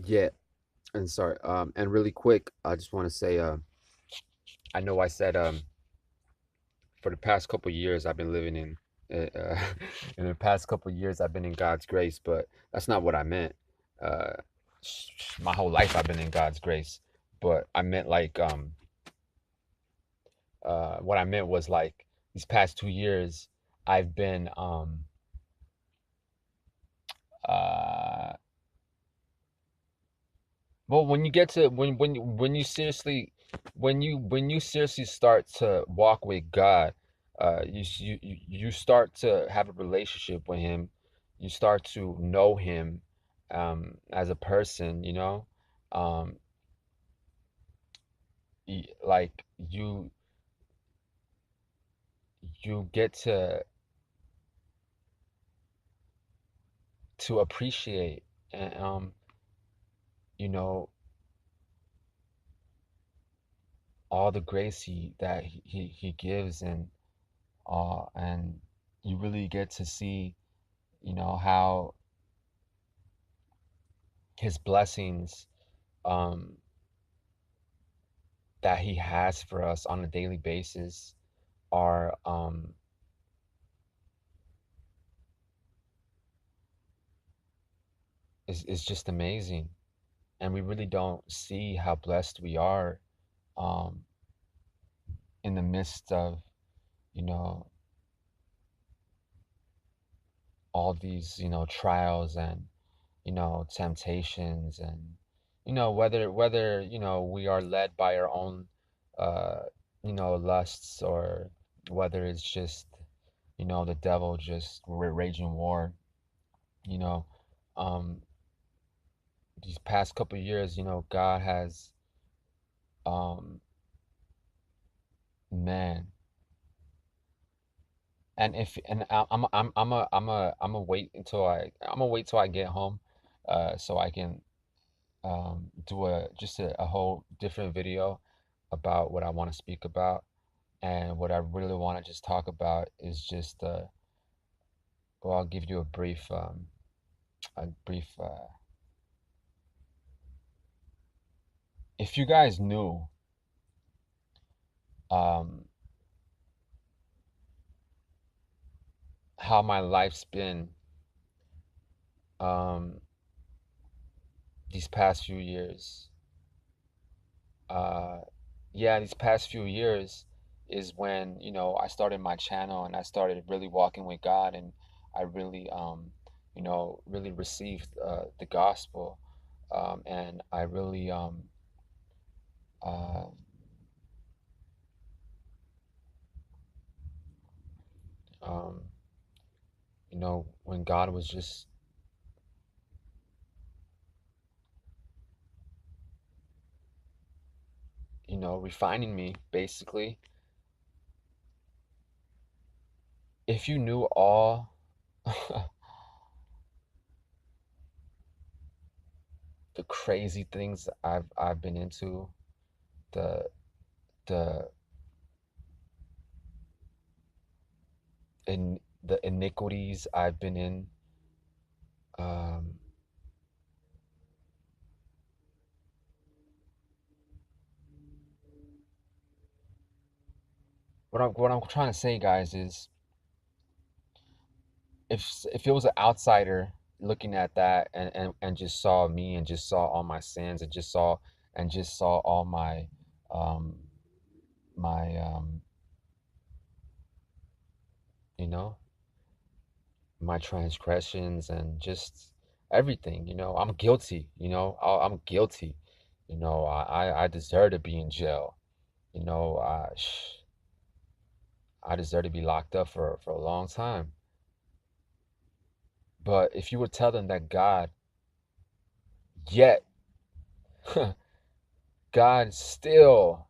Yeah, and sorry, and really quick, I just want to say, I know I said, for the past couple years I've been living in, in the past couple years I've been in God's grace, but that's not what I meant. Uh, my whole life I've been in God's grace, but I meant like, what I meant was like these past 2 years I've been, uh, well, when you get to when you seriously when you seriously start to walk with God, you start to have a relationship with Him. You start to know Him, as a person. Um, like you get to appreciate, and you know all the grace he gives, and you really get to see, how his blessings, um, that he has for us on a daily basis are, is just amazing, and we really don't see how blessed we are, um, in the midst of, you know all these, trials, and, temptations, and, whether we are led by our own, uh lusts, or whether it's just, the devil just raging war. you know um these past couple of years, God has, um man. And if and I'm gonna wait till I get home, so I can, do a whole different video about what I want to speak about. And what I really want to just talk about is just, well, I'll give you a brief. If you guys knew, um how my life's been, um these past few years. uh yeah, these past few years is when, I started my channel, and I started really walking with God, and I really, really received, the gospel, and I really, uh um when God was just, refining me, basically. If you knew all the crazy things I've been into, the the in the iniquities I've been in, um what I'm trying to say, guys, is, if it was an outsider looking at that, and just saw me, and just saw all my sins, and just saw all um my you know my transgressions, and just everything, I'm guilty, I'm guilty, I deserve to be in jail, you know I I deserve to be locked up for a long time. But if you would tell them that yet God still,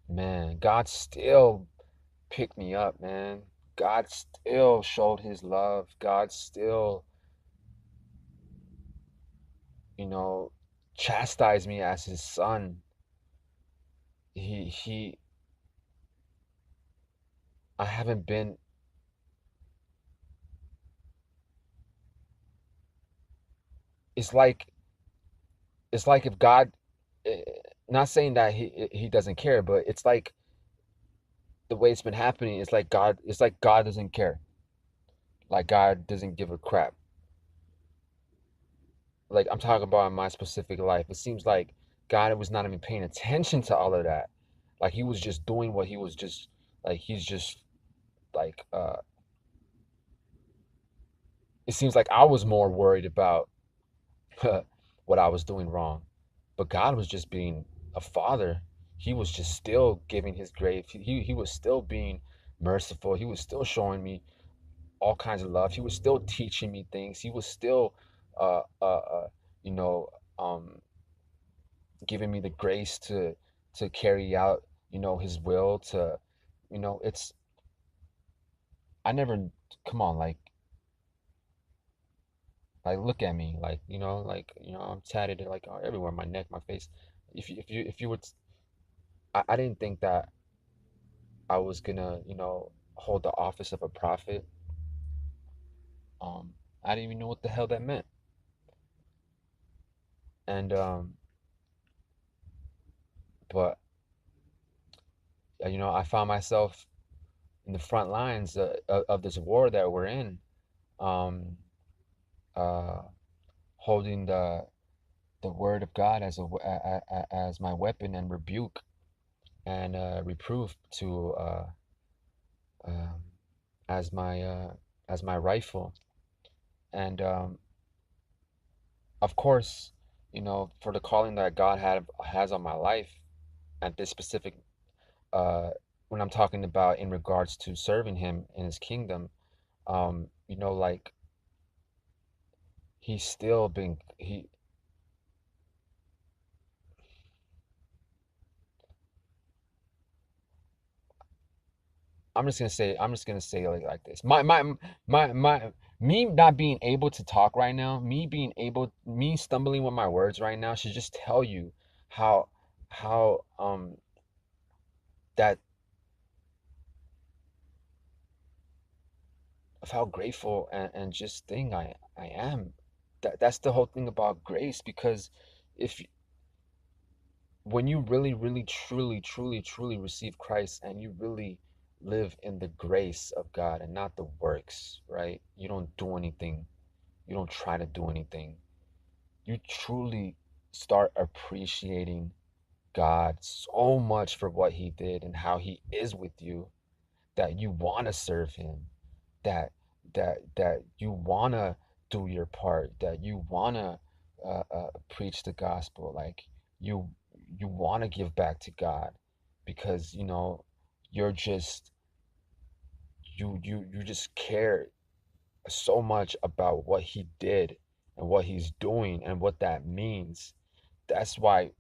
man, God still picked me up, man. God still showed his love. God still, you know, chastised me as his son. He I haven't been it's like it's like if God, eh, not saying that he doesn't care, but it's like the way it's been happening. It's like God doesn't care. Like God doesn't give a crap. Like I'm talking about in my specific life. It seems like God was not even paying attention to all of that. Like he was just doing what he was just like he's just like it seems like I was more worried about what I was doing wrong. But God was just being a father. He was just still giving his grace. He was still being merciful. He was still showing me all kinds of love. He was still teaching me things. He was still uh uh, uh you know um giving me the grace to carry out, his will to, it's I never come on, like look at me, like, I'm tatted like everywhere, my neck, my face. If you would, I didn't think that I was gonna, hold the office of a prophet. I didn't even know what the hell that meant. And but I found myself in the front lines of this war that we're in, um, uh, holding the word of God as as my weapon and rebuke and reproof to um, as my uh, as my rifle. And of course, for the calling that God has on my life at this specific uh, when I'm talking about in regards to serving Him in His kingdom, like He's still been he. I'm just gonna say like this. My me not being able to talk right now, me stumbling with my words right now should just tell you how how that of how grateful and just thing I am. That's the whole thing about grace, because if when you really, really, truly, truly, truly receive Christ and you really live in the grace of God and not the works, right? You don't do anything. You don't try to do anything. You truly start appreciating God so much for what He did and how He is with you, that you want to serve Him, that that you want to do your part, that you want to preach the gospel, like you you want to give back to God, because you're just you just care so much about what He did and what He's doing and what that means. That's why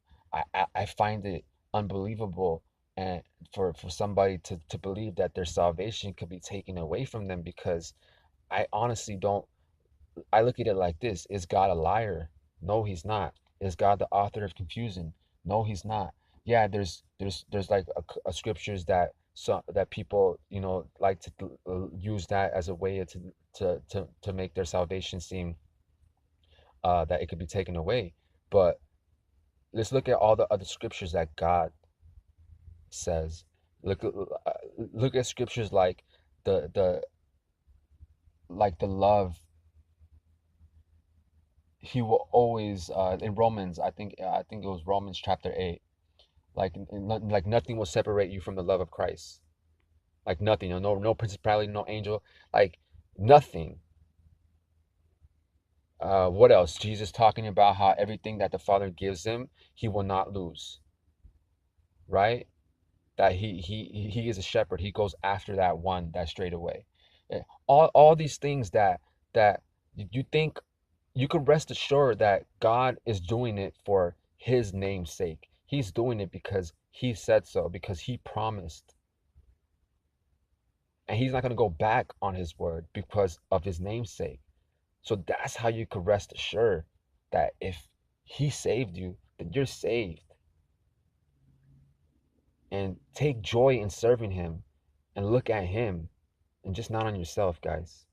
I find it unbelievable, and for somebody to believe that their salvation could be taken away from them, because I honestly don't. I look at it like this: is God a liar? No, He's not. Is God the author of confusion? No, He's not. Yeah, there's like a scriptures that that people like to use that as a way to make their salvation seem that it could be taken away. But let's look at all the other scriptures that God says. Look at scriptures like the the love He will always in Romans. I think it was Romans chapter 8. Like nothing will separate you from the love of Christ. Like nothing. No principality, no angel. Like nothing. What else? Jesus talking about how everything that the Father gives him, he will not lose. Right? That he is a shepherd. He goes after that one that strayed away. All these things that you think, you can rest assured that God is doing it for His name's sake. He's doing it because He said so, because He promised, and He's not going to go back on His word because of His name's sake. So that's how you could rest assured that if He saved you, then you're saved. And take joy in serving Him and look at Him and just not on yourself, guys.